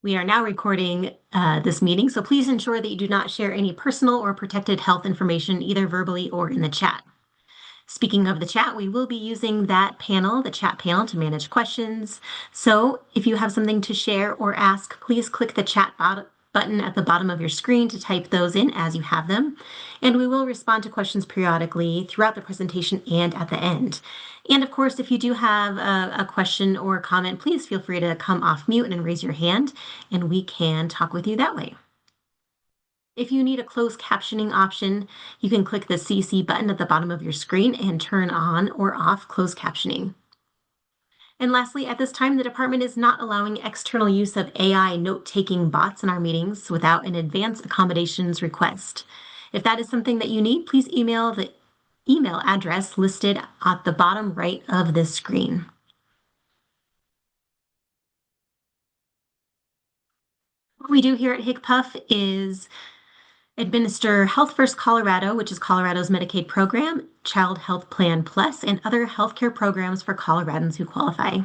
We are now recording this meeting, so please ensure that you do not share any personal or protected health information either verbally or in the chat. Speaking of the chat, we will be using that panel, the chat panel, to manage questions. So if you have something to share or ask, please click the chat button at the bottom of your screen to type those in as you have them. And we will respond to questions periodically throughout the presentation and at the end. And of course, if you do have a question or a comment, please feel free to come off mute and raise your hand, and we can talk with you that way. If you need a closed captioning option, you can click the CC button at the bottom of your screen and turn on or off closed captioning. And lastly, at this time, the department is not allowing external use of AI note-taking bots in our meetings without an advance accommodations request. If that is something that you need, please email the email address listed at the bottom right of this screen. What we do here at HICPUF is administer Health First Colorado, which is Colorado's Medicaid program, Child Health Plan Plus, and other healthcare programs for Coloradans who qualify.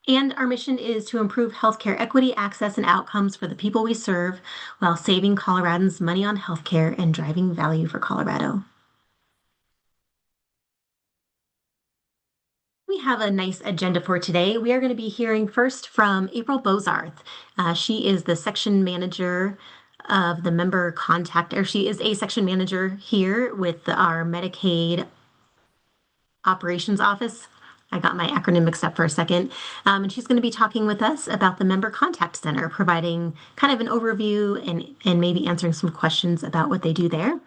And our mission is to improve healthcare equity, access, and outcomes for the people we serve while saving Coloradans money on healthcare and driving value for Colorado. We have a nice agenda for today. We are going to be hearing first from April Bozarth. She is the section manager of the member contact, or she is a section manager here with our Medicaid operations office. I got my acronym mixed up for a second. And she's going to be talking with us about the Member Contact Center, providing kind of an overview and maybe answering some questions about what they do there.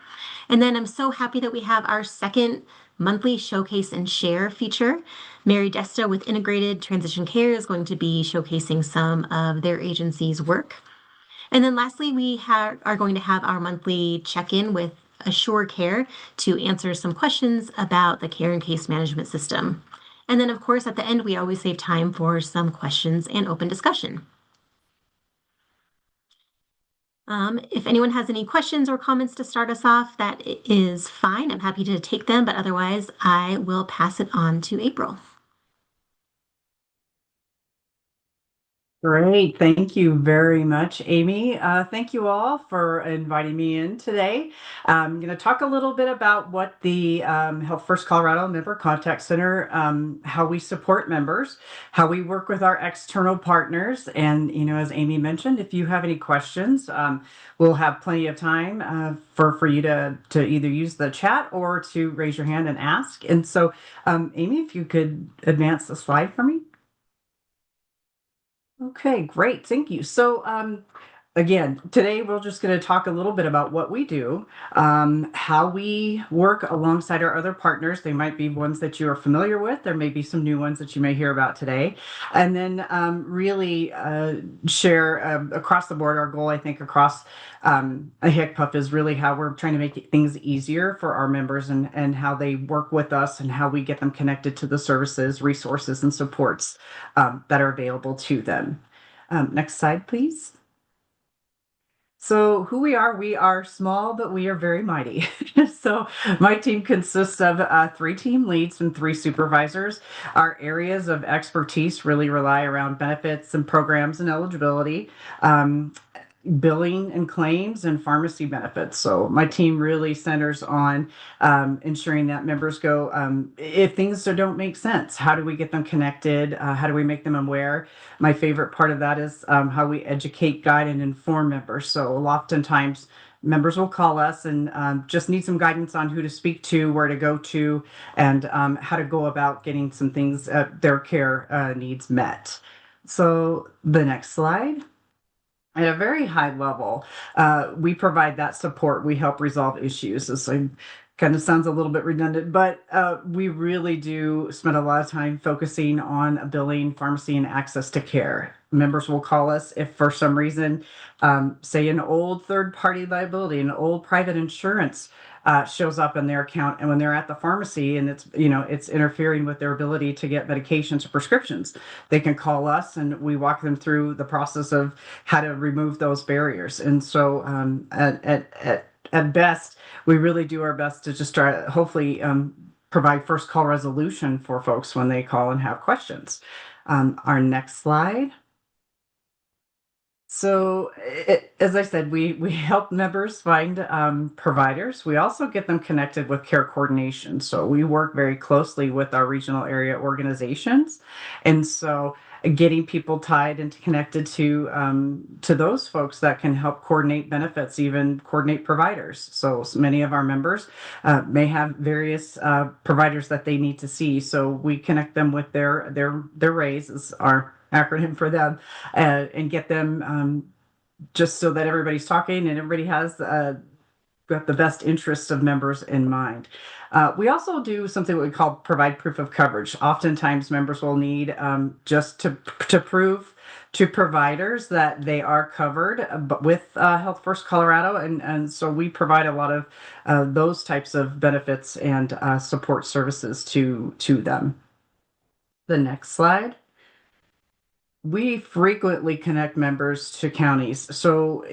And then I'm so happy that we have our second monthly showcase and share feature. Mary Desta with Integrated Transition Care is going to be showcasing some of their agency's work. And then lastly, we are going to have our monthly check-in with Assure Care to answer some questions about the care and case management system. And then, of course, at the end, we always save time for some questions and open discussion. If anyone has any questions or comments to start us off, that is fine. I'm happy to take them, but otherwise, I will pass it on to April. Great. Thank you very much, Amy. Thank you all for inviting me in today. I'm going to talk a little bit about what the Health First Colorado Member Contact Center, how we support members, how we work with our external partners. And, as Amy mentioned, if you have any questions, we'll have plenty of time for you to either use the chat or to raise your hand and ask. And so, Amy, if you could advance the slide for me. Okay, great. Thank you. So, again, today we're just going to talk a little bit about what we do, how we work alongside our other partners. They might be ones that you are familiar with. There may be some new ones that you may hear about today. And then really share across the board. Our goal, I think, across a HICPUF is really how we're trying to make things easier for our members and how they work with us and how we get them connected to the services, resources, and supports that are available to them. Next slide, please. So who we are small, but we are very mighty. So my team consists of 3 team leads and 3 supervisors. Our areas of expertise really rely around benefits and programs and eligibility. Billing and claims and pharmacy benefits. So my team really centers on ensuring that members go, if things don't make sense, how do we get them connected? How do we make them aware? My favorite part of that is how we educate, guide, and inform members. So oftentimes members will call us and just need some guidance on who to speak to, where to go to, and how to go about getting some things, their care needs met. So the next slide. At a very high level, we provide that support. We help resolve issues. This kind of sounds a little bit redundant, but we really do spend a lot of time focusing on billing, pharmacy, and access to care. Members will call us if for some reason, say an old third-party liability, an old private insurance shows up in their account, and when they're at the pharmacy and it's interfering with their ability to get medications or prescriptions, they can call us and we walk them through the process of how to remove those barriers. And so at best, we really do our best to just try to hopefully provide first call resolution for folks when they call and have questions. Our next slide. So, as I said, we help members find providers. We also get them connected with care coordination. So we work very closely with our regional area organizations, and so getting people tied and connected to those folks that can help coordinate benefits, even coordinate providers. So many of our members may have various providers that they need to see. So we connect them with their RAIs is our acronym for them, and get them just so that everybody's talking and everybody has got the best interests of members in mind. We also do something what we call provide proof of coverage. Oftentimes, members will need just to prove to providers that they are covered with Health First Colorado, and so we provide a lot of those types of benefits and support services to them. The next slide. We frequently connect members to counties. So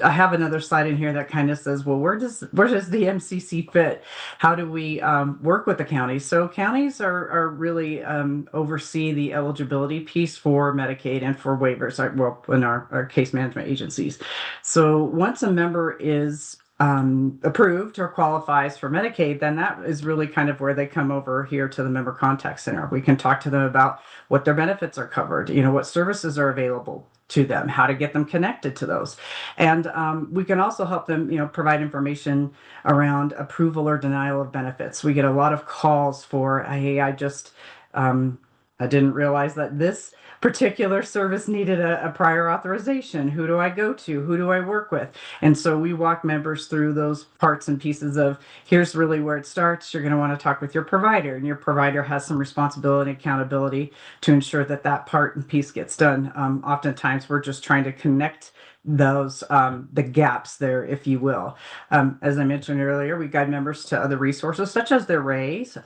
I have another slide in here that kind of says, well, where does the MCC fit? How do we work with the counties? So counties are really oversee the eligibility piece for Medicaid and for waivers, well, in our case management agencies. So once a member is approved or qualifies for Medicaid, then that is really kind of where they come over here to the member contact center. We can talk to them about what their benefits are covered, what services are available to them, how to get them connected to those. And we can also help them, provide information around approval or denial of benefits. We get a lot of calls for, hey, I didn't realize that this particular service needed a prior authorization. Who do I go to? Who do I work with? And so we walk members through those parts and pieces of here's really where it starts. You're going to want to talk with your provider, and your provider has some responsibility and accountability to ensure that that part and piece gets done. Oftentimes, we're just trying to connect those the gaps there, if you will. As I mentioned earlier, we guide members to other resources such as their RAIs.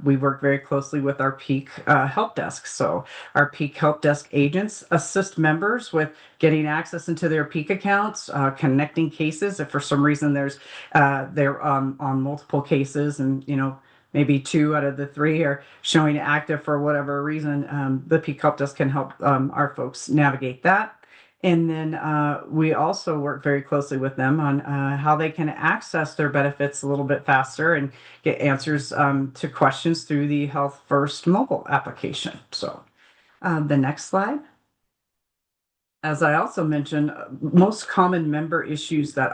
We work very closely with our peak help desk. So our peak help desk agents assist members with getting access into their peak accounts, connecting cases if for some reason they're on multiple cases, and maybe 2 out of the 3 are showing active for whatever reason. The peak help desk can help our folks navigate that. And then we also work very closely with them on how they can access their benefits a little bit faster and get answers to questions through the Health First mobile application. So the next slide. As I also mentioned, most common member issues that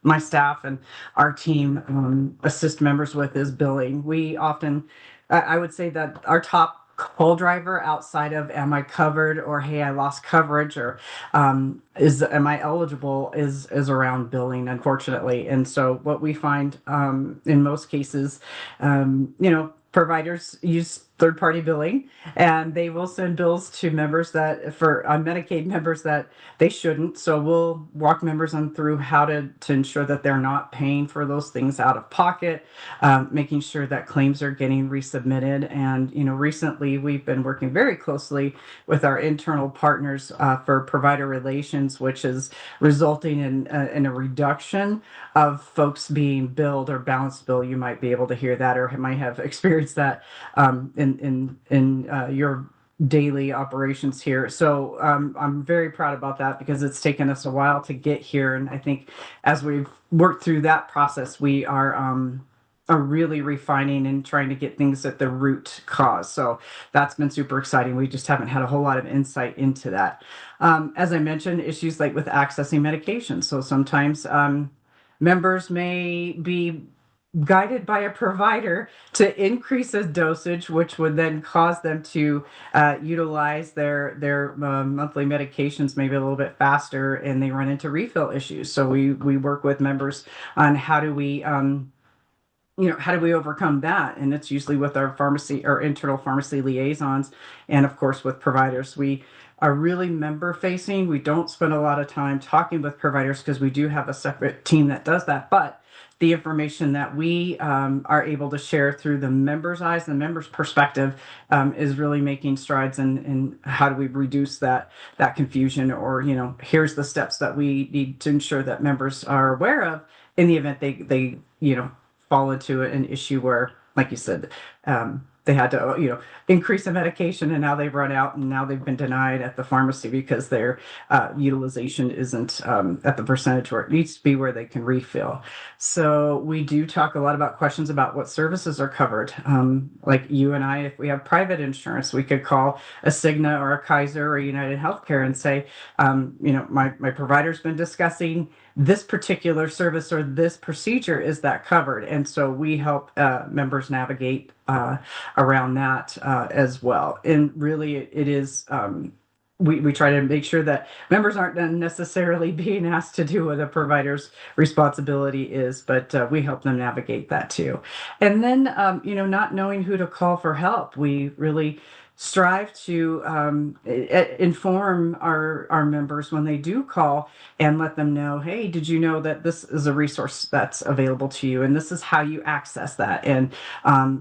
my staff and our team assist members with is billing. We often, I would say that our top call driver outside of am I covered or hey, I lost coverage or am I eligible is around billing, unfortunately. And so what we find in most cases, providers use third-party billing, and they will send bills to members that for Medicaid members that they shouldn't. So we'll walk members on through how to ensure that they're not paying for those things out of pocket, making sure that claims are getting resubmitted. And recently we've been working very closely with our internal partners for provider relations, which is resulting in a reduction of folks being billed or balanced bill. You might be able to hear that or might have experienced that in your daily operations here. So I'm very proud about that because it's taken us a while to get here. And I think as we've worked through that process, we are really refining and trying to get things at the root cause. So that's been super exciting. We just haven't had a whole lot of insight into that. As I mentioned, issues like with accessing medication. So sometimes members may be guided by a provider to increase a dosage, which would then cause them to utilize their monthly medications maybe a little bit faster, and they run into refill issues. So we work with members on how do we overcome that? And it's usually with our pharmacy or internal pharmacy liaisons, and of course with providers. We are really member facing. We don't spend a lot of time talking with providers because we do have a separate team that does that. But the information that we are able to share through the members' eyes, the members' perspective, is really making strides in how do we reduce that confusion, or here's the steps that we need to ensure that members are aware of in the event they fall into an issue where, like you said, they had to, increase the medication, and now they've run out, and now they've been denied at the pharmacy because their utilization isn't at the percentage where it needs to be, where they can refill. So we do talk a lot about questions about what services are covered. Like you and I, if we have private insurance, we could call a Cigna or a Kaiser or United Healthcare and say, my provider's been discussing this particular service or this procedure, is that covered? And so we help members navigate around that as well. And really, it is. We try to make sure that members aren't necessarily being asked to do what a provider's responsibility is, but we help them navigate that too. And then, not knowing who to call for help, we really strive to inform our members when they do call and let them know, hey, did you know that this is a resource that's available to you, and this is how you access that, and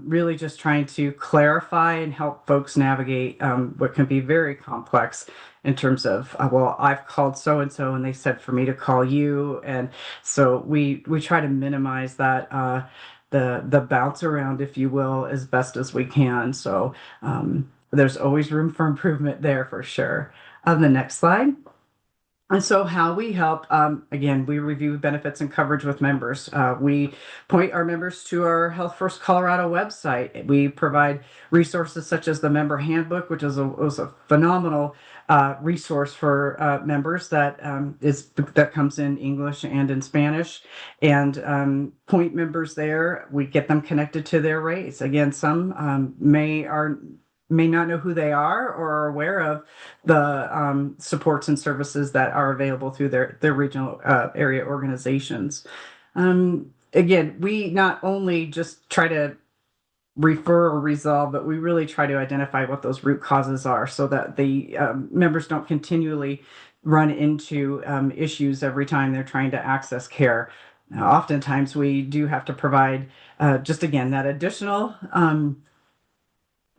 really just trying to clarify and help folks navigate what can be very complex in terms of, well, I've called so and so and they said for me to call you. And so we try to minimize that the bounce around, if you will, as best as we can. So there's always room for improvement there for sure. On the next slide. And so how we help, again, we review benefits and coverage with members. We point our members to our Health First Colorado website. We provide resources such as the member handbook, which was a phenomenal resource for members that comes in English and in Spanish, and point members there. We get them connected to their rates. Again, some may not know who they are or are aware of the supports and services that are available through their regional area organizations. Again, we not only just try to refer or resolve, but we really try to identify what those root causes are so that the members don't continually run into issues every time they're trying to access care. Now, oftentimes we do have to provide just again that additional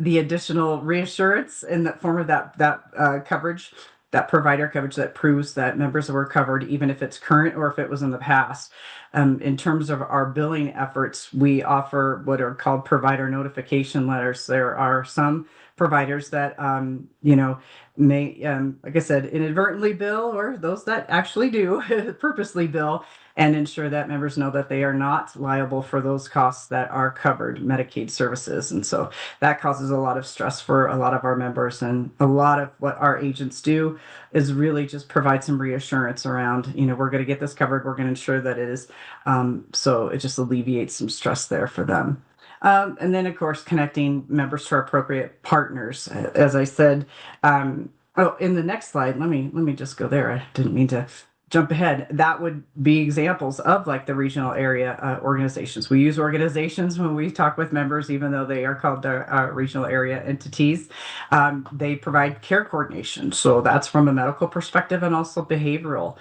the additional reassurance in the form of that coverage, that provider coverage that proves that members were covered, even if it's current or if it was in the past. In terms of our billing efforts, we offer what are called provider notification letters. There are some providers that, may, like I said, inadvertently bill, or those that actually do purposely bill, and ensure that members know that they are not liable for those costs that are covered Medicaid services. And so that causes a lot of stress for a lot of our members. And a lot of what our agents do is really just provide some reassurance around, we're going to get this covered. We're going to ensure that it is. So it just alleviates some stress there for them. And then, of course, connecting members to our appropriate partners. As I said, in the next slide, let me just go there. I didn't mean to jump ahead. That would be examples of like the regional area organizations. We use organizations when we talk with members, even though they are called the regional area entities. They provide care coordination. So that's from a medical perspective and also behavioral.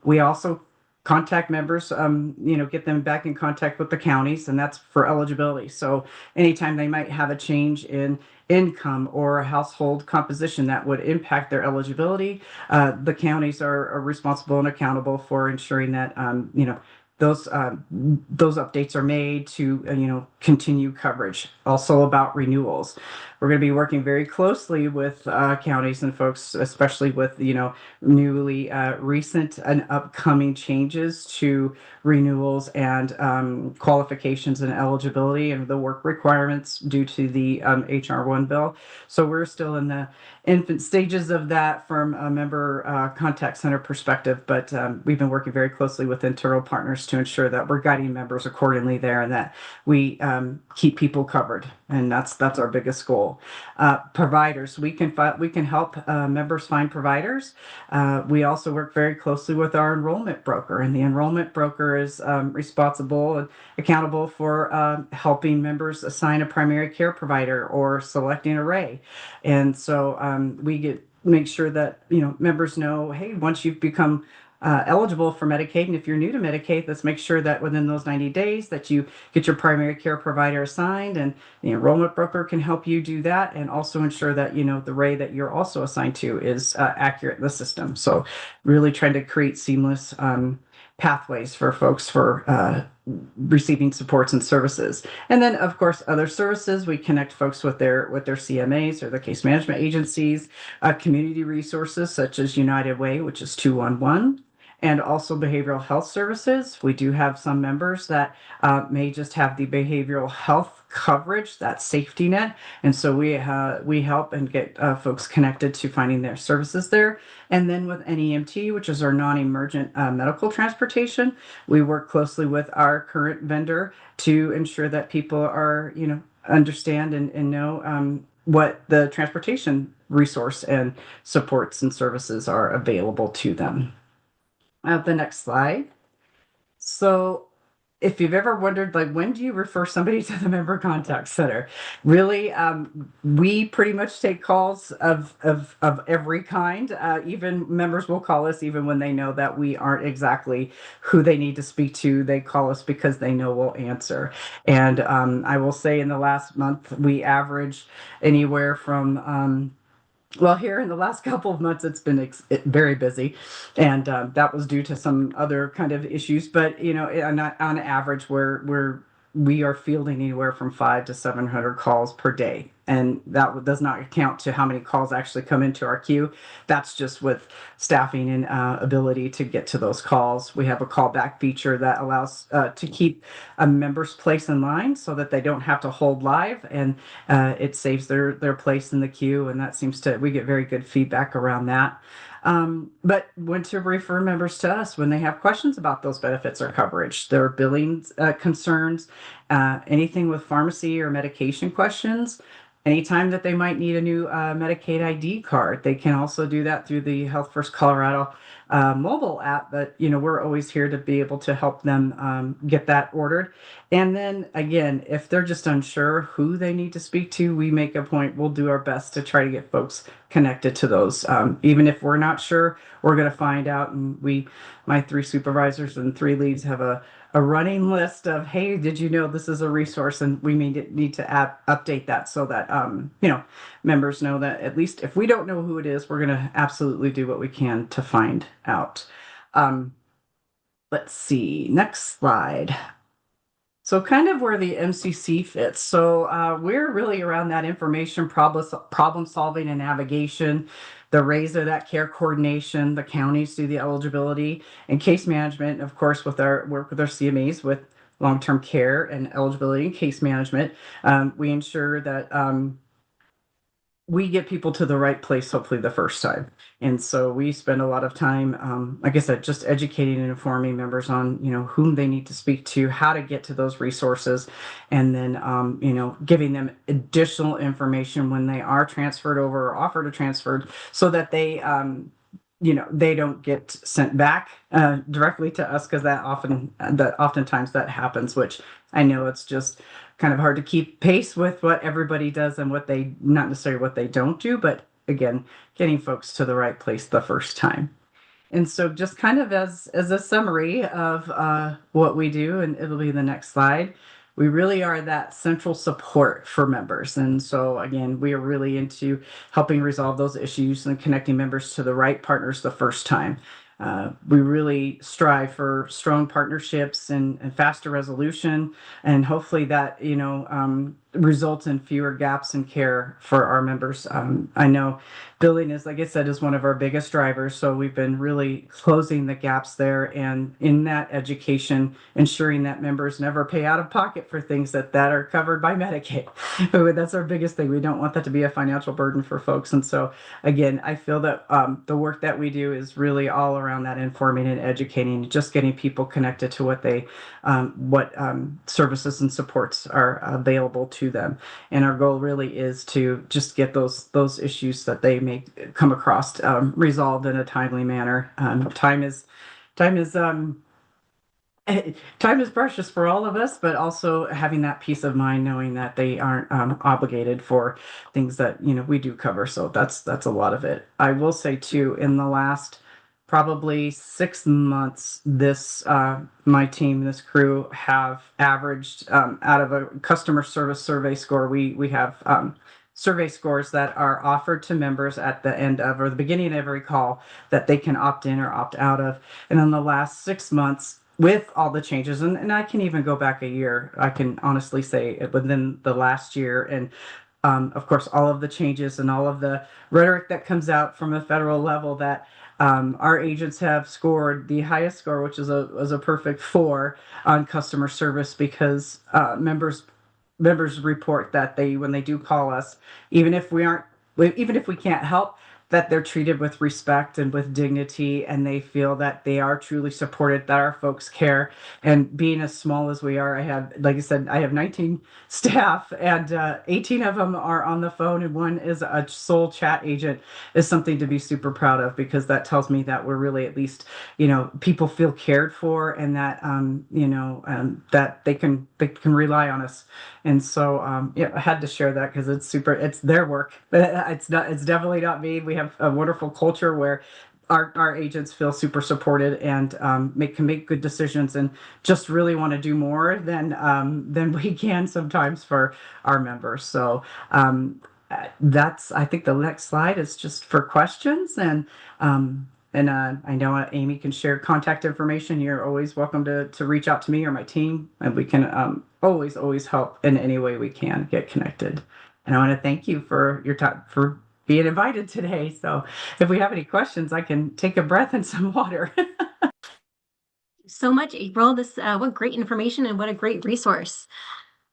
We also contact members, get them back in contact with the counties, and that's for eligibility. So anytime they might have a change in income or household composition that would impact their eligibility, the counties are responsible and accountable for ensuring that, those updates are made to, continue coverage. Also about renewals. We're going to be working very closely with counties and folks, especially with, newly recent and upcoming changes to renewals and qualifications and eligibility and the work requirements due to the HR1 bill. So we're still in the infant stages of that from a member contact center perspective, but we've been working very closely with internal partners to ensure that we're guiding members accordingly there, and that we keep people covered, and that's our biggest goal. Providers, we can help members find providers. We also work very closely with our enrollment broker, and the enrollment broker is responsible and accountable for helping members assign a primary care provider or selecting a RAE. And so we make sure that members know, hey, once you've become eligible for Medicaid, and if you're new to Medicaid, let's make sure that within those 90 days that you get your primary care provider assigned, and the enrollment broker can help you do that, and also ensure that the RAE that you're also assigned to is accurate in the system. So really trying to create seamless pathways for folks for receiving supports and services. And then, of course, other services, we connect folks with their CMAs or their case management agencies, community resources such as United Way, which is 211, and also behavioral health services. We do have some members that may just have the behavioral health coverage, that safety net, and so we help and get folks connected to finding their services there. And then with NEMT, which is our non-emergent medical transportation, we work closely with our current vendor to ensure that people are, understand and know what the transportation resource and supports and services are available to them. The next slide. So if you've ever wondered, like, when do you refer somebody to the member contact center? Really, we pretty much take calls of every kind. Even members will call us even when they know that we aren't exactly who they need to speak to. They call us because they know we'll answer. And I will say in the last month, we averaged anywhere from well, here in the last couple of months, it's been very busy, and that was due to some other kind of issues. But on average, we are fielding anywhere from 500 to 700 calls per day, and that does not account to how many calls actually come into our queue. That's just with staffing and ability to get to those calls. We have a callback feature that allows to keep a member's place in line so that they don't have to hold live, and it saves their place in the queue, and that seems to we get very good feedback around that. But when to refer members to us when they have questions about those benefits or coverage, their billing concerns, anything with pharmacy or medication questions, anytime that they might need a new Medicaid ID card. They can also do that through the Health First Colorado mobile app, but we're always here to be able to help them get that ordered. And then again, if they're just unsure who they need to speak to, we make a point, we'll do our best to try to get folks connected to those. Even if we're not sure, we're going to find out. And my 3 supervisors and 3 leads have a running list of, hey, did you know this is a resource? And we need to update that so that members know that at least if we don't know who it is, we're going to absolutely do what we can to find out. Let's see, next slide. So kind of where the MCC fits. So we're really around that information problem solving and navigation, the RAISA, that care coordination, the counties do the eligibility and case management, of course, with our work with our CMAs with long-term care and eligibility and case management. We ensure that we get people to the right place, hopefully the first time. And so we spend a lot of time, like I said, just educating and informing members on, whom they need to speak to, how to get to those resources, and then, giving them additional information when they are transferred over or offered or transferred so that they, they don't get sent back directly to us, because oftentimes that happens, which I know it's just kind of hard to keep pace with what everybody does and not necessarily what they don't do, but again, getting folks to the right place the first time. And so just kind of as a summary of what we do, and it'll be the next slide, we really are that central support for members. And so again, we are really into helping resolve those issues and connecting members to the right partners the first time. We really strive for strong partnerships and faster resolution, and hopefully that results in fewer gaps in care for our members. I know billing is, like I said, is one of our biggest drivers, so we've been really closing the gaps there, and in that education, ensuring that members never pay out of pocket for things that are covered by Medicaid. That's our biggest thing. We don't want that to be a financial burden for folks, and so again, I feel that the work that we do is really all around that informing and educating, just getting people connected to what services and supports are available to them. And our goal really is to just get those issues that they may come across resolved in a timely manner. Time is precious for all of us, but also having that peace of mind knowing that they aren't obligated for things that we do cover. So that's a lot of it. I will say too, in the last probably 6 months, my team, this crew, have averaged out of a customer service survey score. We have survey scores that are offered to members at the end of or the beginning of every call that they can opt in or opt out of. And in the last 6 months, with all the changes, and I can even go back a year, I can honestly say within the last year, and of course, all of the changes and all of the rhetoric that comes out from a federal level that our agents have scored the highest score, which is a perfect 4 on customer service because members report that they when they do call us, even if we aren't even if we can't help, that they're treated with respect and with dignity, and they feel that they are truly supported, that our folks care. And being as small as we are, I have, like I said, I have 19 staff, and 18 of them are on the phone, and one is a sole chat agent, is something to be super proud of, because that tells me that we're really, at least, people feel cared for, and that, that they can rely on us. And so, yeah, I had to share that because it's their work, but it's definitely not me. We have a wonderful culture where our agents feel super supported, and can make good decisions, and just really want to do more than we can sometimes for our members. So, that's, I think the next slide is just for questions. And I know Amy can share contact information. You're always welcome to reach out to me or my team, and we can always help in any way we can get connected. And I want to thank you for your time, for being invited today. So if we have any questions, I can take a breath and some water. So much, April. This what great information and what a great resource.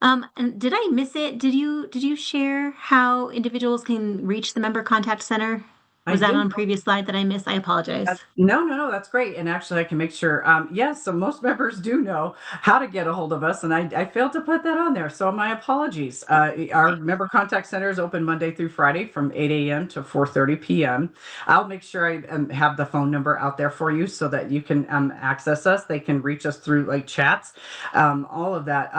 And did I miss it? Did you share how individuals can reach the member contact center? I Was that did. on previous slide that I missed? I apologize. No, that's great. And actually, I can make sure. Yes, so most members do know how to get a hold of us, and I failed to put that on there. So my apologies. Our Okay. member contact center is open Monday through Friday from 8 a.m. to 4:30 p.m. I'll make sure I have the phone number out there for you so that you can access us. They can reach us through like chats, all of that.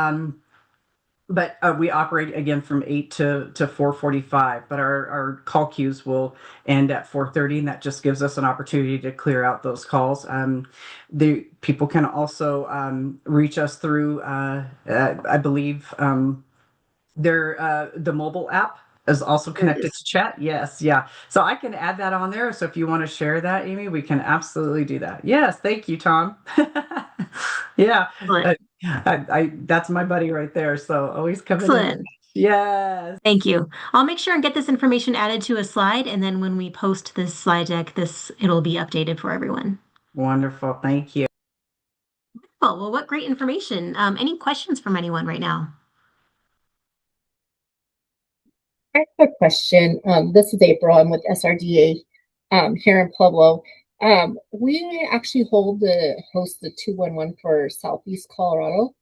But we operate again from 8 to 4:45, but our call queues will end at 4:30, and that just gives us an opportunity to clear out those calls. The people can also reach us through I believe the mobile app is also There it connected is. to chat. Yes, yeah. So I can add that on there. So if you want to share that, Amy, we can absolutely do that. Yes, thank you, Tom. Yeah, Excellent. uh, that's my buddy right there. So always coming in. Excellent. Yes, Thank you. I'll make sure and get this information added to a slide, and then when we post this slide deck, it'll be updated for everyone. wonderful. Thank you. Well, what great information. Any questions from anyone right now? I have a question. This is April. I'm with SRDA here in Pueblo. We actually host the 211 for Southeast Colorado.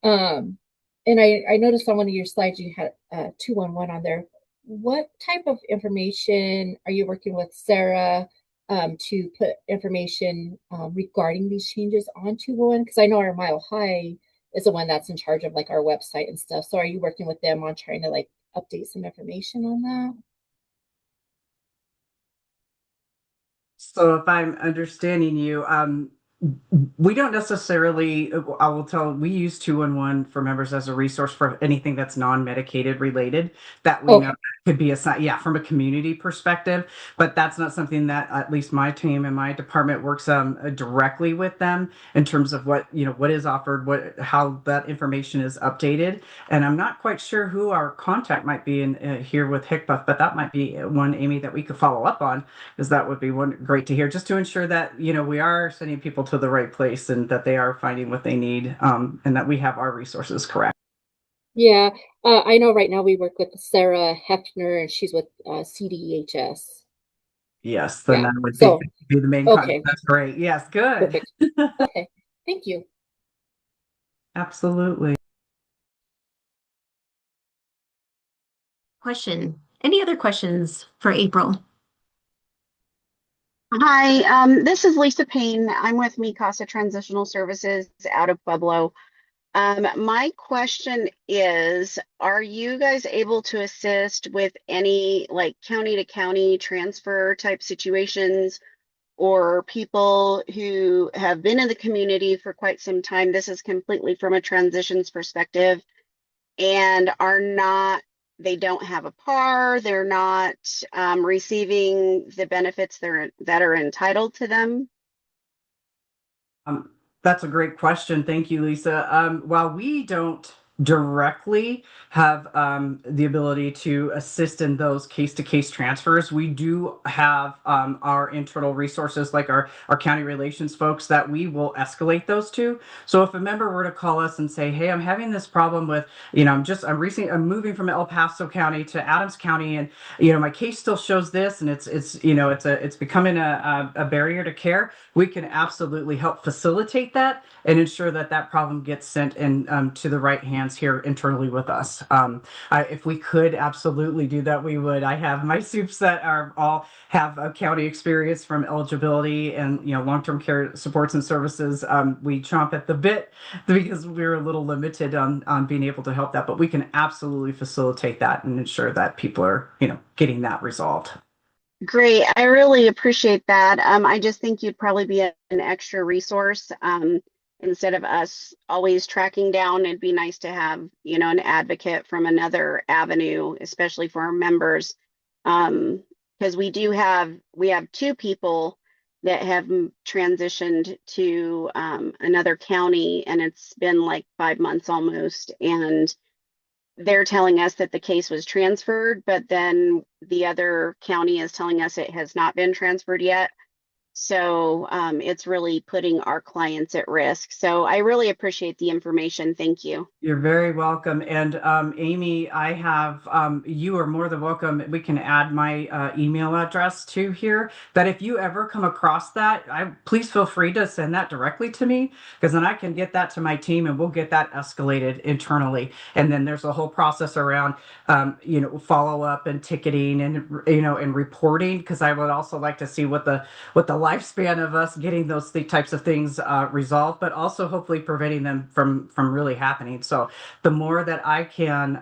Um, and I noticed on one of your slides you had 211 on there. What type of information are you working with Sarah to put information regarding these changes on 211? Because I know our Mile High is the one that's in charge of like our website and stuff. So are you working with them on trying to like update some information on that? So if I'm understanding you, we don't necessarily, I will tell, we use 211 for members as a resource for anything that's non-medicated related that we know Okay. could be assigned, yeah, from a community perspective. But that's not something that at least my team and my department works directly with them in terms of what is offered, how that information is updated. And I'm not quite sure who our contact might be in here with HICPUF, but that might be one, Amy, that we could follow up on, because that would be one great to hear, just to ensure that we are sending people to the right place, and that they are finding what they need, and that we have our resources correct. Yeah. I know right now we work with Sarah Hefner and she's with CDEHS. Yes, then Yeah. that would be So, be the main contact. okay. That's great. Yes, good. Perfect. Okay. Thank you. Absolutely. Question. Any other questions for April? Hi, this is Lisa Payne. I'm with Mi Casa Transitional Services out of Pueblo. My question is, are you guys able to assist with any like county to county transfer type situations or people who have been in the community for quite some time? This is completely from a transitions perspective and they don't have a PAR, they're not receiving the benefits that are entitled to them. That's a great question. Thank you, Lisa. While we don't directly have the ability to assist in those case-to-case transfers, we do have our internal resources like our county relations folks that we will escalate those to. So if a member were to call us and say, "Hey, I'm having this problem with, I'm moving from El Paso County to Adams County, and my case still shows this, and it's becoming a barrier to care," we can absolutely help facilitate that and ensure that that problem gets sent in to the right hands here internally with us. If we could absolutely do that, we would. I have my soups that are all have a county experience from eligibility and long-term care supports and services. We chomp at the bit because we're a little limited on being able to help that, but we can absolutely facilitate that and ensure that people are getting that resolved. Great. I really appreciate that. I just think you'd probably be an extra resource. Instead of us always tracking down, it'd be nice to have, an advocate from another avenue, especially for our members. Because we have two people that have transitioned to another county, and it's been like 5 months almost. And they're telling us that the case was transferred, but then the other county is telling us it has not been transferred yet. So it's really putting our clients at risk. So I really appreciate the information. Thank you. You're very welcome. And Amy, you are more than welcome. We can add my email address to here. That if you ever come across that, please feel free to send that directly to me, because then I can get that to my team and we'll get that escalated internally. And then there's a whole process around, follow up and ticketing and, and reporting, because I would also like to see what the lifespan of us getting those types of things resolved, but also hopefully preventing them from really happening. So the more that I can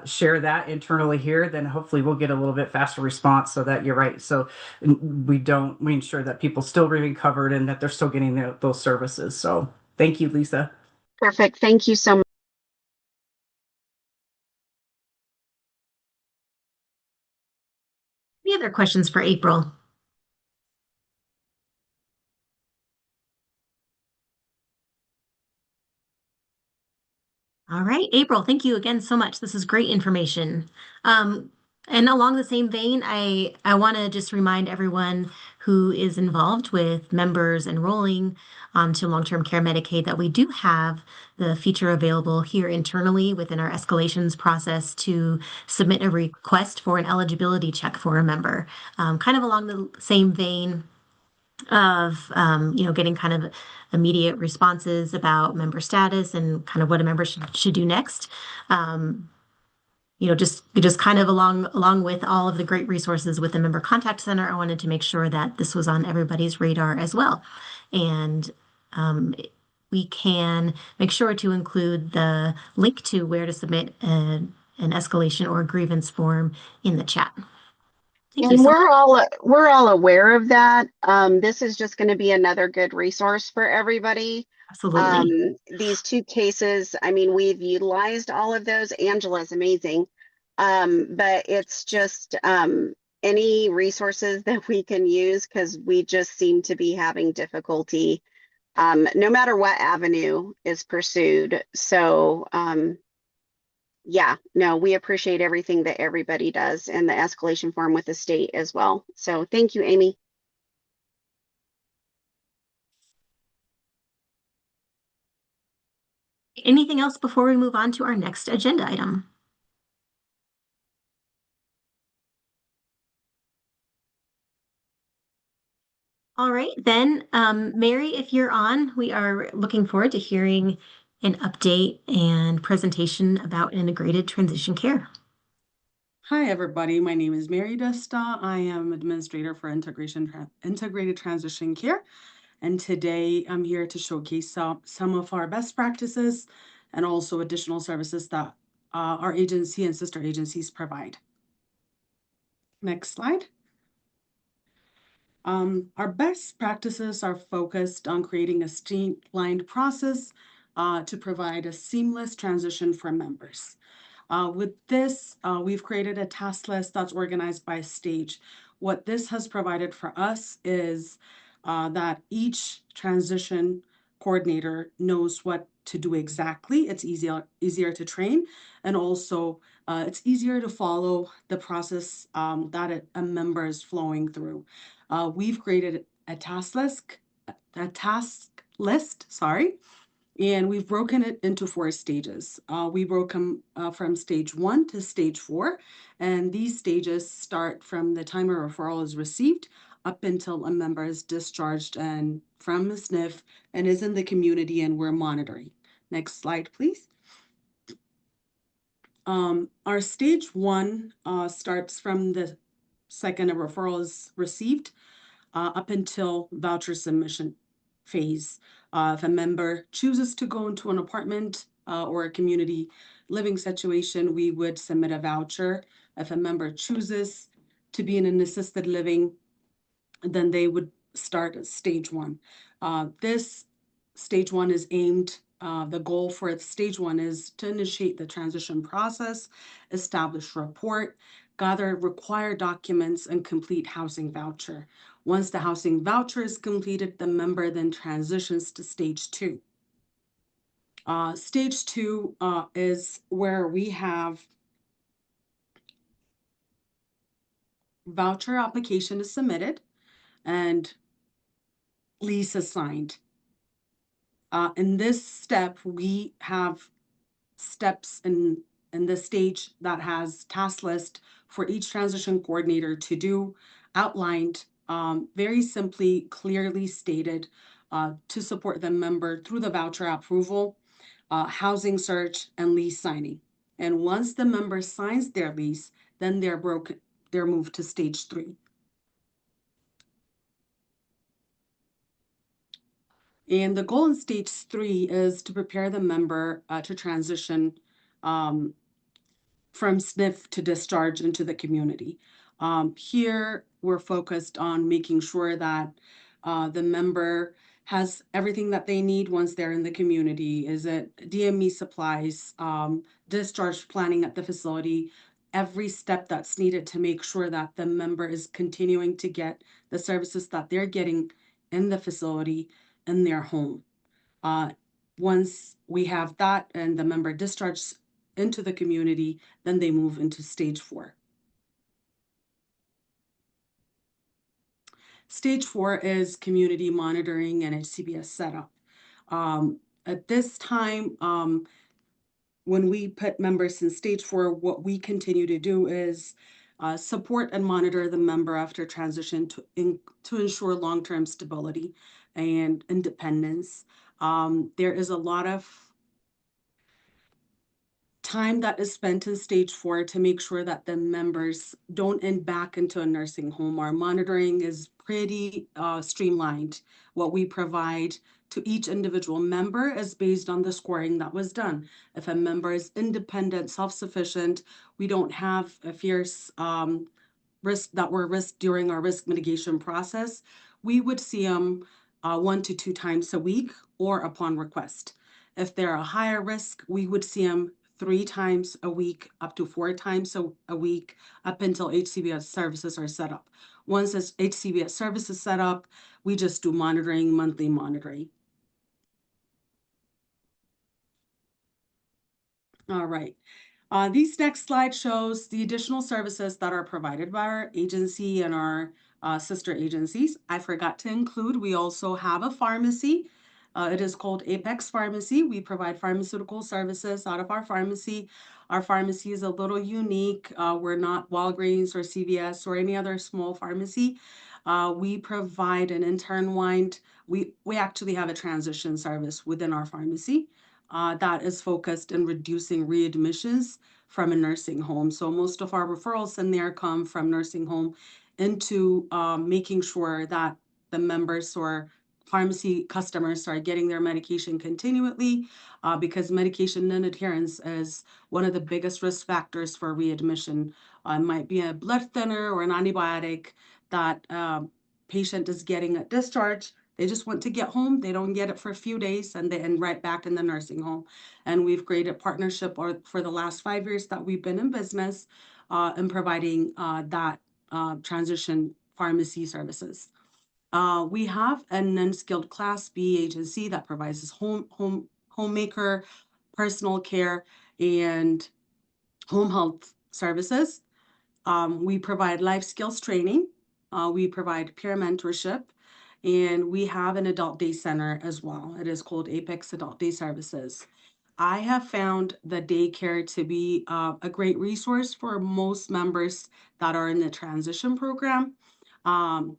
share that internally here, then hopefully we'll get a little bit faster response. So that you're right. So we ensure that people still remain covered and that they're still getting those services. So thank you, Lisa. Perfect. Thank you so much. Any other questions for April? All right, April, thank you again so much. This is great information. And along the same vein, I want to just remind everyone who is involved with members enrolling onto long-term care Medicaid that we do have the feature available here internally within our escalations process to submit a request for an eligibility check for a member. Kind of along the same vein of getting kind of immediate responses about member status and kind of what a member should do next. Just kind of along with all of the great resources with the member contact center, I wanted to make sure that this was on everybody's radar as well. And we can make sure to include the link to where to submit an escalation or grievance form in the chat. Thank you And so much. we're all aware of that. This is just going to be another good resource for everybody. Absolutely. These two cases, I mean, we've utilized all of those. Angela's amazing. But it's just any resources that we can use, because we just seem to be having difficulty no matter what avenue is pursued. So yeah, no, we appreciate everything that everybody does and the escalation form with the state as well. So thank you, Amy. Anything else before we move on to our next agenda item? All right, then, Mary, if you're on, we are looking forward to hearing an update and presentation about integrated transition care. Hi, everybody. My name is Mary Desta. I am Administrator for Integrated Transition Care. And today I'm here to showcase some of our best practices and also additional services that our agency and sister agencies provide. Next slide. Our best practices are focused on creating a streamlined process to provide a seamless transition for members. With this, we've created a task list that's organized by stage. What this has provided for us is that each transition coordinator knows what to do exactly. It's easier to train, and also it's easier to follow the process that a member is flowing through. We've created a task list, sorry, and we've broken it into 4 stages. We broke them from stage 1 to stage 4, and these stages start from the time a referral is received up until a member is discharged and from the SNF and is in the community and we're monitoring. Next slide, please. Our stage 1 starts from the second a referral is received up until voucher submission phase. If a member chooses to go into an apartment or a community living situation, we would submit a voucher. If a member chooses to be in an assisted living, then they would start at stage 1. This stage 1 is aimed, the goal for stage 1 is to initiate the transition process, establish rapport, gather required documents, and complete housing voucher. Once the housing voucher is completed, the member then transitions to stage 2. Stage 2 is where we have voucher application is submitted and lease assigned. In this step, we have steps in the stage that has task list for each transition coordinator to do, outlined very simply, clearly stated to support the member through the voucher approval, housing search, and lease signing. And once the member signs their lease, then they're moved to stage 3. And the goal in stage 3 is to prepare the member to transition from SNF to discharge into the community. Here, we're focused on making sure that the member has everything that they need once they're in the community. Is it DME supplies, discharge planning at the facility, every step that's needed to make sure that the member is continuing to get the services that they're getting in the facility in their home. Once we have that and the member discharges into the community, then they move into stage 4. Stage 4 is community monitoring and HCBS setup. At this time, when we put members in stage 4, what we continue to do is support and monitor the member after transition to ensure long-term stability and independence. There is a lot of time that is spent in stage 4 to make sure that the members don't end back into a nursing home. Our monitoring is pretty streamlined. What we provide to each individual member is based on the scoring that was done. If a member is independent, self-sufficient, we don't have a fierce risk that were risk during our risk mitigation process, we would see them 1 to 2 times a week or upon request. If they're a higher risk, we would see them 3 times a week, up to 4 times a week, up until HCBS services are set up. Once this HCBS service is set up, we just do monitoring, monthly monitoring. All right. These next slide shows the additional services that are provided by our agency and our sister agencies. I forgot to include, we also have a pharmacy. It is called Apex Pharmacy. We provide pharmaceutical services out of our pharmacy. Our pharmacy is a little unique. We're not Walgreens or CVS or any other small pharmacy. We provide an intern-wind. We actually have a transition service within our pharmacy that is focused in reducing readmissions from a nursing home. So most of our referrals in there come from nursing home into making sure that the members or pharmacy customers are getting their medication continually because medication non-adherence is one of the biggest risk factors for readmission. It might be a blood thinner or an antibiotic that patient is getting at discharge. They just want to get home. They don't get it for a few days and they end right back in the nursing home. And we've created partnership for the last 5 years that we've been in business in providing that transition pharmacy services. We have an unskilled Class B agency that provides homemaker, personal care, and home health services. We provide life skills training. We provide peer mentorship, and we have an adult day center as well. It is called Apex Adult Day Services. I have found the daycare to be a great resource for most members that are in the transition program. Um,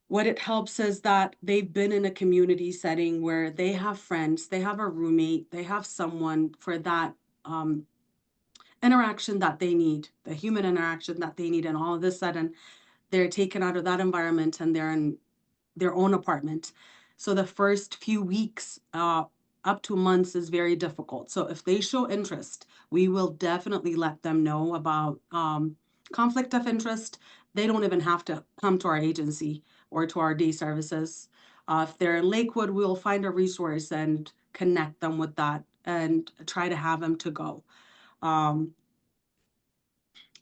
what it helps is that they've been in a community setting where they have friends, they have a roommate, they have someone for that um, interaction that they need, the human interaction that they need. And all of a sudden, they're taken out of that environment and they're in their own apartment. So the first few weeks, up to months, is very difficult. So if they show interest, we will definitely let them know about conflict of interest. They don't even have to come to our agency or to our day services. If they're in Lakewood, we'll find a resource and connect them with that and try to have them to go. Um,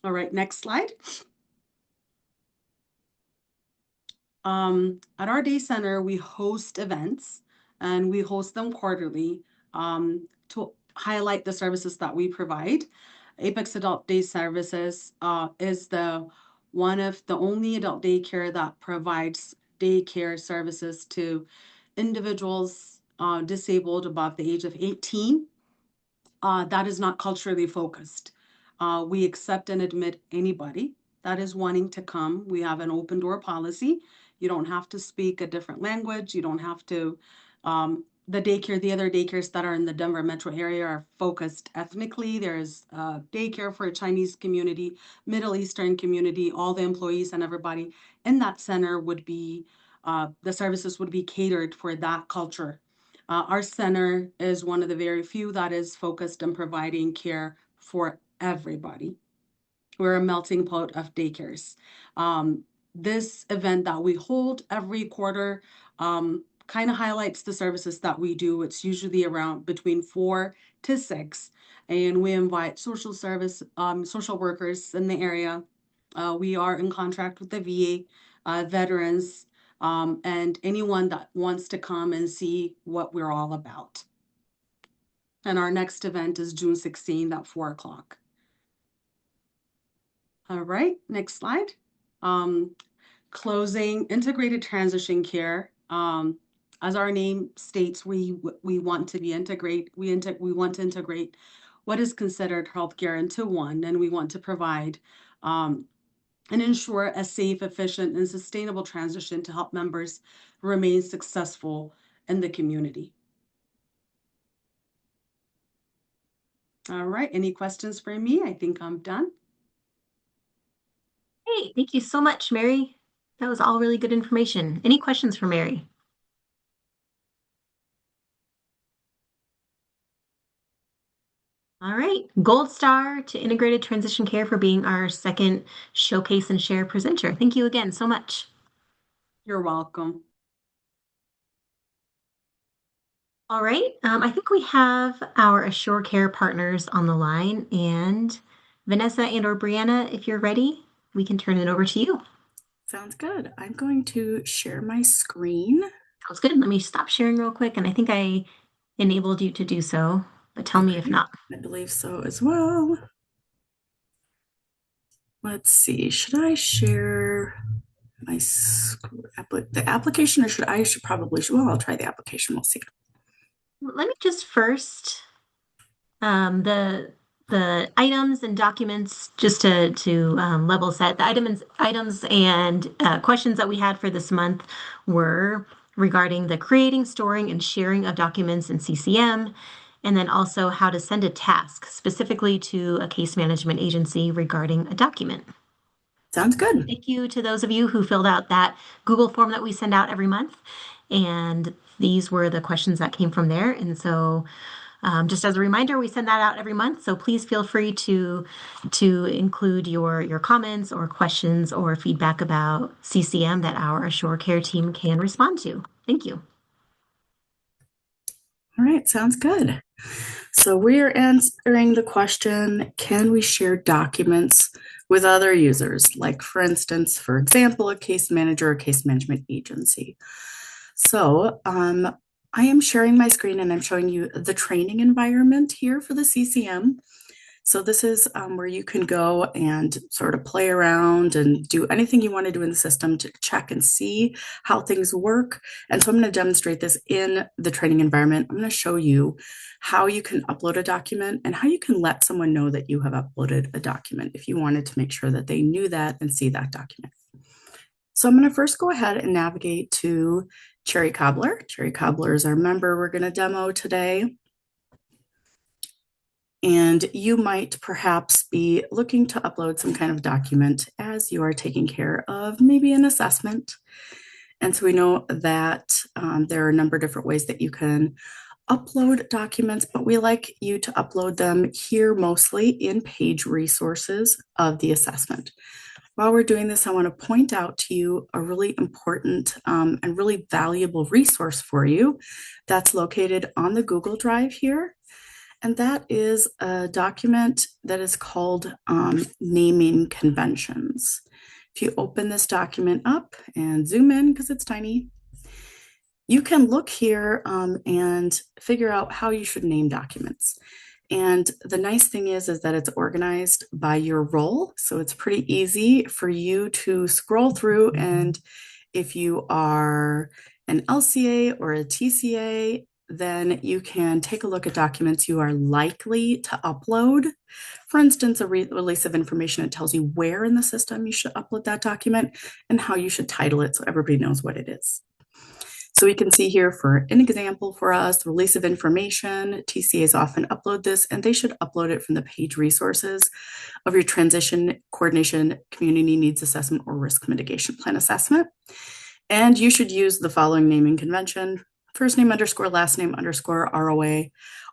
all right, next slide. At our day center, we host events and we host them quarterly to highlight the services that we provide. Apex Adult Day Services is the one of the only adult daycare that provides daycare services to individuals disabled above the age of 18. That is not culturally focused. We accept and admit anybody that is wanting to come. We have an open door policy. You don't have to speak a different language. You don't have to. The other daycares that are in the Denver metro area are focused ethnically. There's daycare for a Chinese community, Middle Eastern community. All the employees and everybody in that center would be, the services would be catered for that culture. Our center is one of the very few that is focused on providing care for everybody. We're a melting pot of daycares. This event that we hold every quarter kind of highlights the services that we do. It's usually around between 4 to 6, and we invite social workers in the area. We are in contract with the VA, veterans, and anyone that wants to come and see what we're all about. And our next event is June 16th at 4 o'clock. All right, next slide. Closing integrated transition care. As our name states, we want to integrate what is considered healthcare into one, and we want to provide and ensure a safe, efficient, and sustainable transition to help members remain successful in the community. All right, any questions for me? I think I'm done. Hey, thank you so much, Mary. That was all really good information. Any questions for Mary? All right, gold star to Integrated Transition Care for being our second showcase and share presenter. Thank you again so much. You're welcome. All right, I think we have our Assure Care partners on the line, and Vanessa and or Brianna, if you're ready, we can turn it over to you. Sounds good. I'm going to share my screen. Sounds good. Let me stop sharing real quick, and I think I enabled you to do so, but tell me if not. I believe so as well. Let's see, should I share my the application, or I'll try the application. We'll see. Let me just first the items and documents, just to level set. The items and questions that we had for this month were regarding the creating, storing, and sharing of documents in CCM, and then also how to send a task specifically to a case management agency regarding a document. Sounds good. Thank you to those of you who filled out that Google form that we send out every month. And these were the questions that came from there. And so just as a reminder, we send that out every month. So please feel free to include your comments or questions or feedback about CCM that our Assure Care team can respond to. Thank you. All right, sounds good. So we are answering the question, can we share documents with other users, like for instance, for example, a case manager or case management agency. So I am sharing my screen and I'm showing you the training environment here for the CCM. So this is where you can go and sort of play around and do anything you want to do in the system to check and see how things work. And so I'm going to demonstrate this in the training environment. I'm going to show you how you can upload a document and how you can let someone know that you have uploaded a document if you wanted to make sure that they knew that and see that document. So I'm going to first go ahead and navigate to Cherry Cobbler. Cherry Cobbler is our member we're going to demo today. And you might perhaps be looking to upload some kind of document as you are taking care of maybe an assessment. And so we know that there are a number of different ways that you can upload documents, but we like you to upload them here mostly in page resources of the assessment. While we're doing this, I want to point out to you a really important and really valuable resource for you that's located on the Google Drive here. And that is a document that is called naming conventions. If you open this document up and zoom in because it's tiny, you can look here and figure out how you should name documents. And the nice thing is that it's organized by your role. So it's pretty easy for you to scroll through. And if you are an LCA or a TCA, then you can take a look at documents you are likely to upload. For instance, a release of information, it tells you where in the system you should upload that document and how you should title it so everybody knows what it is. So we can see here for an example for us, release of information, TCAs often upload this and they should upload it from the page resources of your transition coordination, community needs assessment, or risk mitigation plan assessment. And you should use the following naming convention: first name underscore last name underscore ROA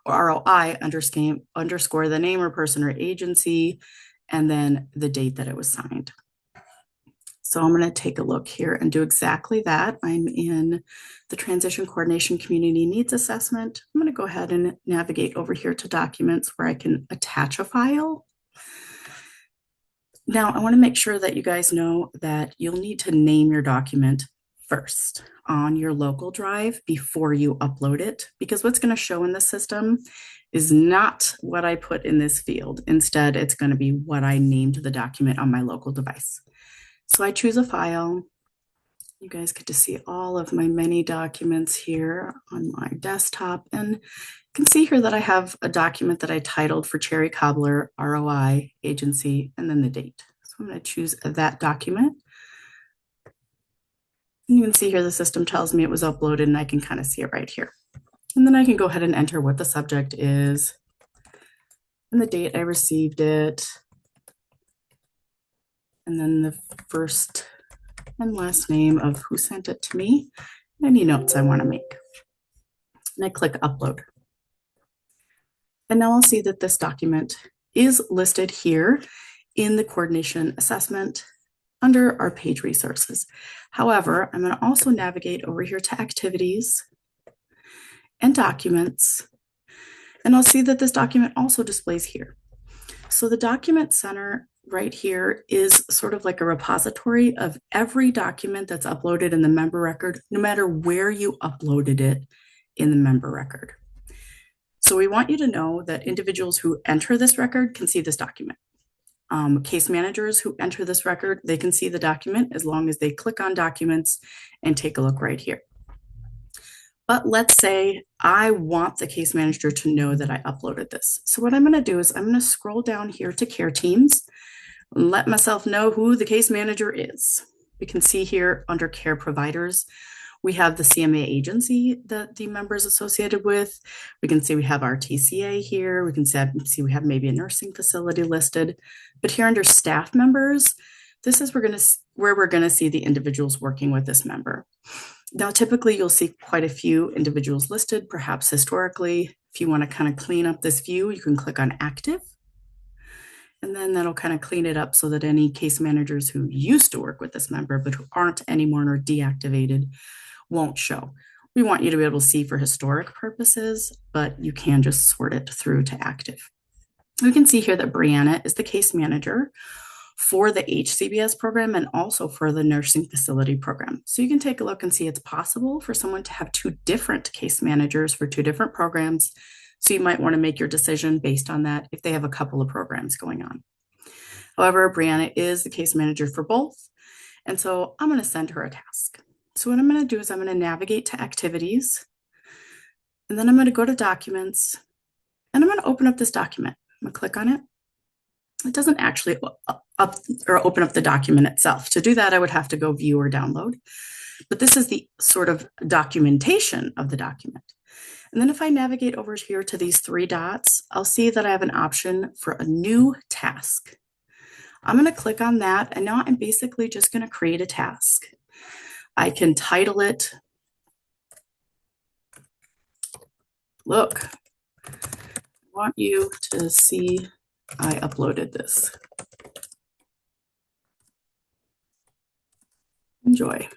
or ROI underscore the name or person or agency, and then the date that it was signed. So I'm going to take a look here and do exactly that. I'm in the Transition Coordination Community Needs Assessment. I'm going to go ahead and navigate over here to Documents where I can attach a file. Now, I want to make sure that you guys know that you'll need to name your document first on your local drive before you upload it, because what's going to show in the system is not what I put in this field. Instead, it's going to be what I named the document on my local device. So I choose a file. You guys get to see all of my many documents here on my desktop. And you can see here that I have a document that I titled for Cherry Cobbler, ROI, agency, and then the date. So I'm going to choose that document. And you can see here the system tells me it was uploaded and I can kind of see it right here. And then I can go ahead and enter what the subject is and the date I received it. And then the first and last name of who sent it to me, and any notes I want to make. And I click upload. And now I'll see that this document is listed here in the coordination assessment under our page resources. However, I'm going to also navigate over here to activities and documents, and I'll see that this document also displays here. So the document center right here is sort of like a repository of every document that's uploaded in the member record, no matter where you uploaded it in the member record. So we want you to know that individuals who enter this record can see this document. Case managers who enter this record, they can see the document as long as they click on documents and take a look right here. But let's say I want the case manager to know that I uploaded this. So what I'm going to do is I'm going to scroll down here to care teams and let myself know who the case manager is. We can see here under care providers, we have the CMA agency that the member is associated with. We can see we have our TCA here. We can see we have maybe a nursing facility listed. But here under staff members, this is where we're going to see the individuals working with this member. Now, typically, you'll see quite a few individuals listed, perhaps historically. If you want to kind of clean up this view, you can click on active. And then that'll kind of clean it up so that any case managers who used to work with this member but who aren't anymore and are deactivated won't show. We want you to be able to see for historic purposes, but you can just sort it through to active. We can see here that Brianna is the case manager for the HCBS program and also for the nursing facility program. So you can take a look and see it's possible for someone to have two different case managers for two different programs. So you might want to make your decision based on that if they have a couple of programs going on. However, Brianna is the case manager for both. And so I'm going to send her a task. So what I'm going to do is I'm going to navigate to activities, and then I'm going to go to documents, and I'm going to open up this document. I'm going to click on it. It doesn't actually open up the document itself. To do that, I would have to go view or download. But this is the sort of documentation of the document. And then if I navigate over here to these three dots, I'll see that I have an option for a new task. I'm going to click on that, and now I'm basically just going to create a task. I can title it, look, I want you to see I uploaded this. Enjoy.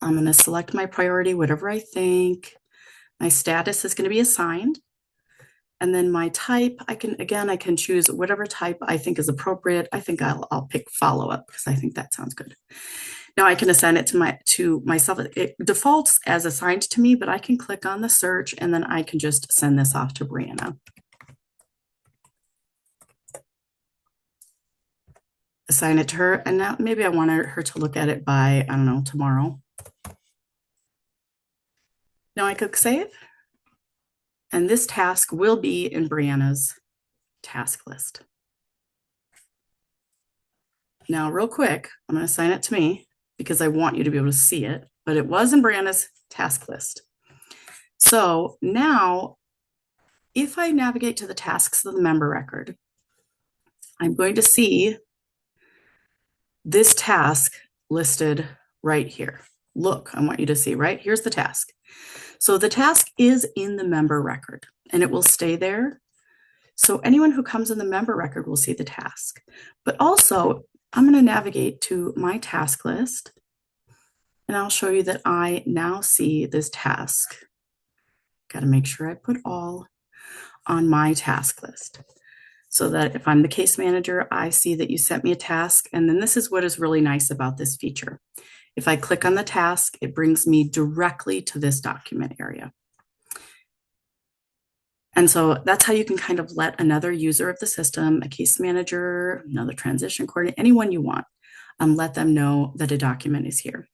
I'm going to select my priority, whatever I think. My status is going to be assigned. And then my type, I can choose whatever type I think is appropriate. I think I'll pick follow-up because I think that sounds good. Now I can assign it to myself. It defaults as assigned to me, but I can click on the search and then I can just send this off to Brianna. Assign it to her, and now maybe I want her to look at it by, I don't know, tomorrow. Now I click save, and this task will be in Brianna's task list. Now, real quick, I'm going to assign it to me because I want you to be able to see it, but it was in Brianna's task list. So now, if I navigate to the tasks of the member record, I'm going to see this task listed right here. Look, I want you to see, right? Here's the task. So the task is in the member record and it will stay there. So anyone who comes in the member record will see the task. But also, I'm going to navigate to my task list and I'll show you that I now see this task. Got to make sure I put all on my task list so that if I'm the case manager, I see that you sent me a task. And then this is what is really nice about this feature. If I click on the task, it brings me directly to this document area. And so that's how you can kind of let another user of the system, a case manager, another transition coordinator, anyone you want, let them know that a document is here.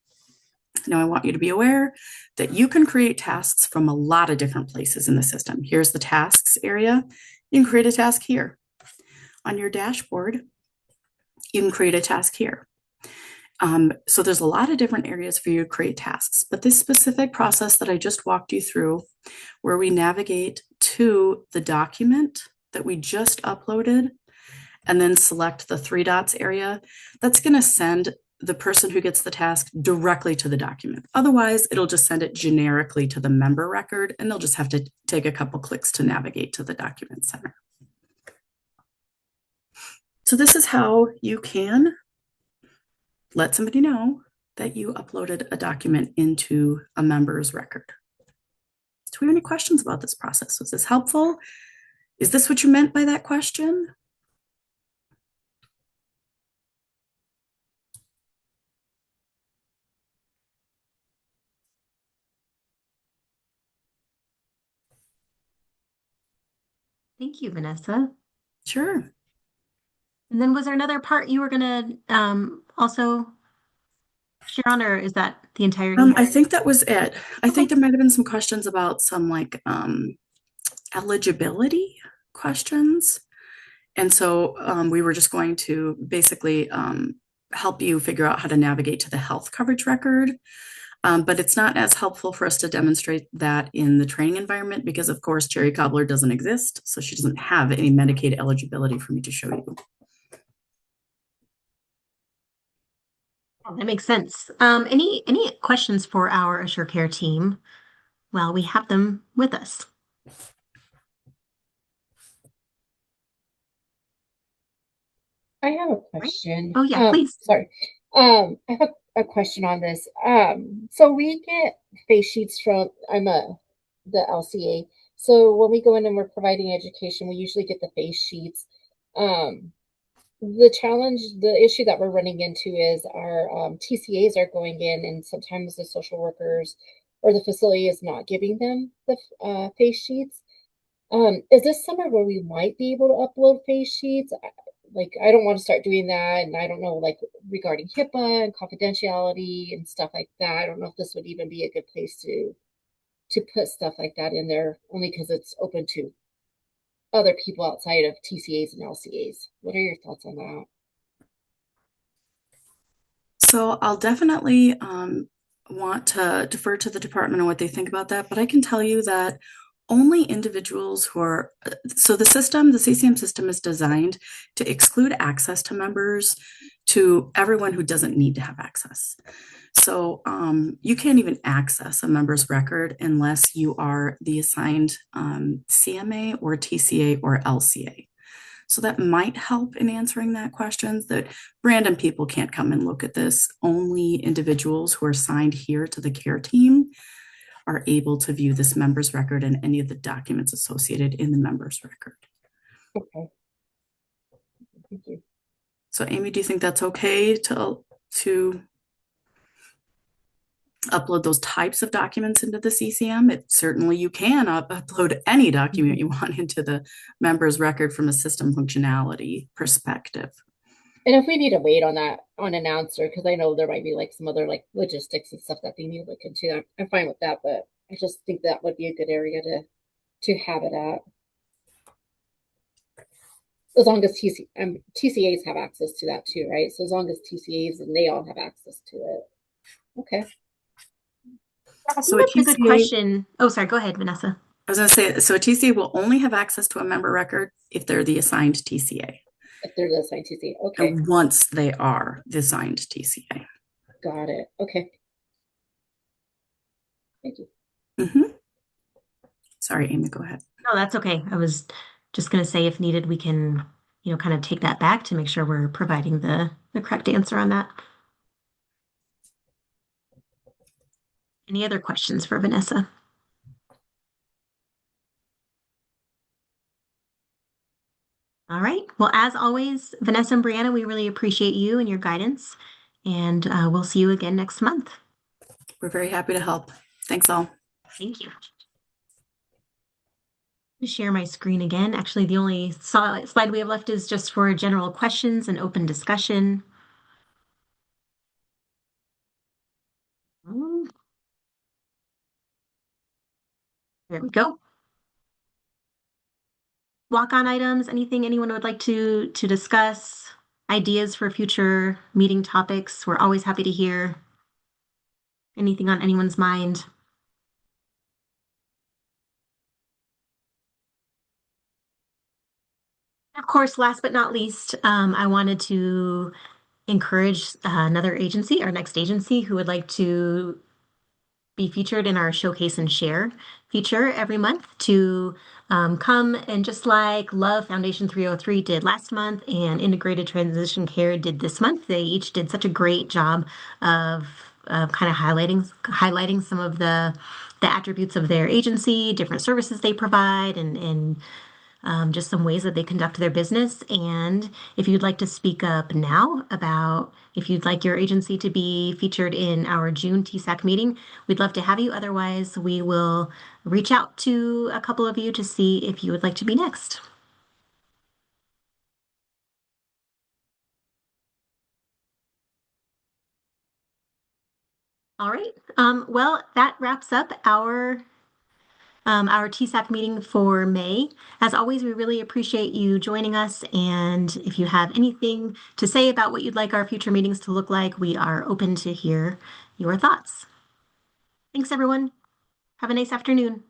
Now I want you to be aware that you can create tasks from a lot of different places in the system. Here's the tasks area. You can create a task here. On your dashboard, you can create a task here. So there's a lot of different areas for you to create tasks, but this specific process that I just walked you through, where we navigate to the document that we just uploaded and then select the three dots area, that's going to send the person who gets the task directly to the document. Otherwise, it'll just send it generically to the member record, and they'll just have to take a couple clicks to navigate to the document center. So this is how you can let somebody know that you uploaded a document into a member's record. Do we have any questions about this process? Was this helpful? Is this what you meant by that question? Thank you, Vanessa. Sure. And then was there another part you were going to also share on, or is that the entirety? I think that was it. I think there might have been some questions about some like eligibility questions. And so we were just going to basically help you figure out how to navigate to the health coverage record. But it's not as helpful for us to demonstrate that in the training environment because, of course, Cherry Cobbler doesn't exist. So she doesn't have any Medicaid eligibility for me to show you. Oh, that makes sense. Any questions for our Assure Care team? Well, we have them with us. I have a question. Oh, yeah, please. Sorry. I have a question on this. So we get face sheets from the LCA. So when we go in and we're providing education, we usually get the face sheets. the issue that we're running into is our TCAs are going in, and sometimes the social workers or the facility is not giving them the face sheets. Is this somewhere where we might be able to upload face sheets? Like, I don't want to start doing that, and I don't know, like, regarding HIPAA and confidentiality and stuff like that. I don't know if this would even be a good place to put stuff like that in there, only because it's open to other people outside of TCAs and LCAs. What are your thoughts on that? So I'll definitely want to defer to the department on what they think about that, but I can tell you that only individuals who are, so the CCM system is designed to exclude access to members to everyone who doesn't need to have access. So you can't even access a member's record unless you are the assigned CMA or TCA or LCA. So that might help in answering that question, that random people can't come and look at this. Only individuals who are signed here to the care team are able to view this member's record and any of the documents associated in the member's record. Okay. Thank you. So Amy, do you think that's okay to upload those types of documents into the CCM? Certainly you can upload any document you want into the member's record from a system functionality perspective. And if we need to wait on that on an answer, because I know there might be like some other like logistics and stuff that they need to look into, I'm fine with that, but I just think that would be a good area to have it at. As long as TCAs have access to that too, right? So as long as TCAs and they all have access to it. Okay. I So think that's a good question. Oh, sorry. Go ahead, Vanessa. I was going to say, so a TCA will only have access to a member record if they're the assigned TCA. If they're the assigned TCA, okay. And once they are the assigned TCA. Got it. Okay. Thank you. Mm-hmm. Sorry, Amy, go ahead. No, that's okay. I was just going to say, if needed, we can, kind of take that back to make sure we're providing the correct answer on that. Any other questions for Vanessa? All right. Well, as always, Vanessa and Brianna, we really appreciate you and your guidance, and we'll see you again next month. We're very happy to help. Thanks all. Thank you. Share my screen again. Actually, the only slide we have left is just for general questions and open discussion. There we go. Walk-on items, anything anyone would like to discuss, ideas for future meeting topics. We're always happy to hear anything on anyone's mind. Of course, last but not least, I wanted to encourage another agency, our next agency, who would like to be featured in our Showcase and Share feature every month to come, and just like Love Foundation 303 did last month and Integrated Transition Care did this month, they each did such a great job of kind of highlighting some of the attributes of their agency, different services they provide, and just some ways that they conduct their business. And if you'd like to speak up now about if you'd like your agency to be featured in our June TSAC meeting, we'd love to have you. Otherwise, we will reach out to a couple of you to see if you would like to be next. All right. Well, that wraps up our TSAC meeting for May. As always, we really appreciate you joining us. And if you have anything to say about what you'd like our future meetings to look like, we are open to hear your thoughts. Thanks, everyone. Have a nice afternoon.